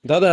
দাদা,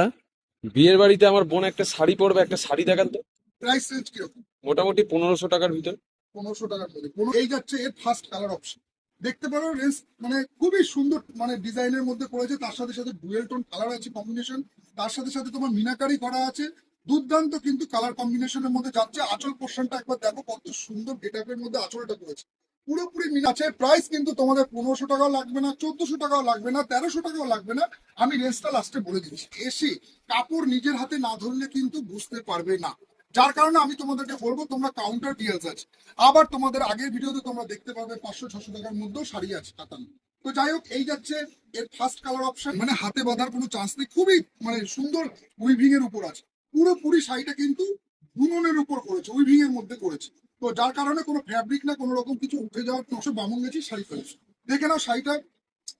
বিয়ের বাড়িতে আমার বোন একটা শাড়ি পরবে, একটা শাড়ি দেখান তো। প্রাইস রেঞ্জ কিরকম? মোটামুটি 1500 টাকার ভিতর। 1500 টাকার মধ্যে এই যাচ্ছে এর ফার্স্ট কালার অপশন। দেখতে পারো রেঞ্জ মানে খুবই সুন্দর, মানে ডিজাইনের মধ্যে করেছে, তার সাথে সাথে ডুয়েল টোন কালার আছে কম্বিনেশন, তার সাথে সাথে তোমার মিনাকারি করা আছে। দুর্দান্ত কিন্তু কালার কম্বিনেশনের মধ্যে যাচ্ছে। আঁচল পোর্শনটা একবার দেখো কত সুন্দর গেটআপের মধ্যে আঁচলটা করেছে, পুরোপুরি মিনা আছে। প্রাইস কিন্তু তোমাদের 1500 টাকাও লাগবে না, 1400 টাকাও লাগবে না, 1300 টাকাও লাগবে না। আমি রেঞ্জটা লাস্টে বলে দিচ্ছি। এসে কাপড় নিজের হাতে না ধরলে কিন্তু বুঝতে পারবে না, যার কারণে আমি তোমাদেরকে বলবো তোমরা কাউন্টার ডিএলস আছে। আবার তোমাদের আগের ভিডিওতে তোমরা দেখতে পাবে 500-600 টাকার মধ্যেও শাড়ি আছে কাতান। তো যাই হোক, এই যাচ্ছে এর ফার্স্ট কালার অপশন। মানে হাতে বাঁধার কোনো চান্স নেই, খুবই মানে সুন্দর উইভিং এর উপর আছে। পুরোপুরি শাড়িটা কিন্তু বুননের উপর করেছে, উইভিং এর মধ্যে করেছে। তো যার কারণে কোনো ফ্যাব্রিক না, কোনো রকম কিছু উঠে যাওয়ার নকশা বামন গেছি শাড়ি ফেলেছে। দেখে নাও শাড়িটা।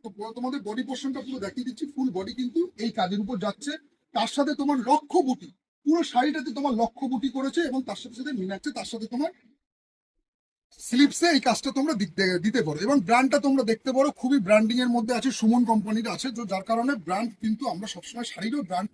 তো তোমাদের বডি পোর্শনটা পুরো দেখিয়ে দিচ্ছি, ফুল বডি কিন্তু এই কাজের উপর যাচ্ছে। তার সাথে তোমার লক্ষ বুটি, পুরো শাড়িটাতে তোমার লক্ষ বুটি করেছে, এবং তার সাথে সাথে মিনাচ্ছে, তার সাথে তোমার স্লিপসে এই কাজটা তোমরা দিতে পারো। এবং ব্র্যান্ডটা তোমরা দেখতে পারো খুবই ব্র্যান্ডিং এর মধ্যে আছে, সুমন কোম্পানির আছে। তো যার কারণে ব্র্যান্ড কিন্তু আমরা সবসময় শাড়িরও ব্র্যান্ড।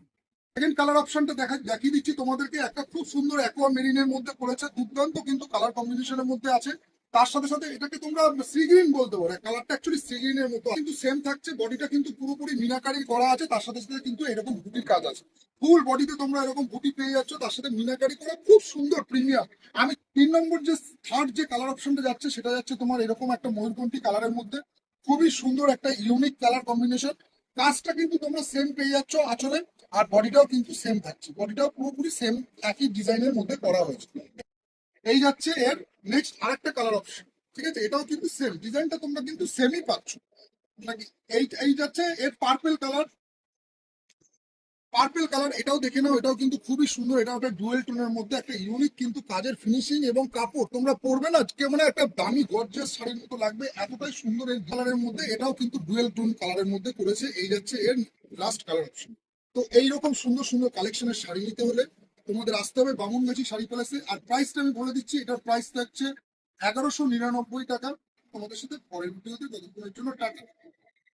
সেকেন্ড কালার অপশনটা দেখিয়ে দিচ্ছি তোমাদেরকে। একটা খুব সুন্দর অ্যাকোয়া মেরিনের মধ্যে করেছে, দুর্দান্ত কিন্তু কালার কম্বিনেশনের মধ্যে আছে। তার সাথে সাথে এটাকে তোমরা সি গ্রিন বলতে পারো, কালারটা অ্যাকচুয়ালি সি গ্রিনের মতো কিন্তু সেম থাকছে। বডিটা কিন্তু পুরোপুরি মিনাকারি করা আছে, তার সাথে সাথে কিন্তু এরকম বুটির কাজ আছে। ফুল বডিতে তোমরা এরকম বুটি পেয়ে যাচ্ছ, তার সাথে মিনাকারি করা, খুব সুন্দর প্রিমিয়াম। আমি 3 নম্বর যে থার্ড যে কালার অপশনটা যাচ্ছে সেটা যাচ্ছে তোমার এরকম একটা ময়ূরকণ্ঠী কালারের মধ্যে, খুবই সুন্দর একটা ইউনিক কালার কম্বিনেশন। কাজটা কিন্তু তোমরা সেম পেয়ে যাচ্ছ আঁচলে, আর বডিটাও কিন্তু সেম থাকছে, বডিটাও পুরোপুরি সেম একই ডিজাইনের মধ্যে করা হয়েছে। এই যাচ্ছে এর নেক্সট আরেকটা কালার অপশন। ঠিক আছে, এটাও কিন্তু সেম ডিজাইনটা তোমরা কিন্তু সেমই পাচ্ছ নাকি। এই যাচ্ছে এর পার্পেল কালার। পার্পেল কালার এটাও দেখে নাও, এটাও কিন্তু খুবই সুন্দর। এটা একটা ডুয়েল টোনের মধ্যে একটা ইউনিক কিন্তু কাজের ফিনিশিং এবং কাপড় তোমরা পরবে না কে মানে একটা দামি গর্জিয়াস শাড়ির মতো লাগবে, এতটাই সুন্দর এই কালারের মধ্যে। এটাও কিন্তু ডুয়েল টোন কালারের মধ্যে করেছে। এই যাচ্ছে এর লাস্ট কালার অপশন। তো এইরকম সুন্দর সুন্দর কালেকশনের শাড়ি নিতে হলে তোমাদের আসতে হবে বামুনগাছি শাড়ি প্যালেসে। আর প্রাইসটা আমি বলে দিচ্ছি, এটার প্রাইস থাকছে 1199 টাকা। তোমাদের সাথে পরের ভিডিওতে ততক্ষণের জন্য টাকা।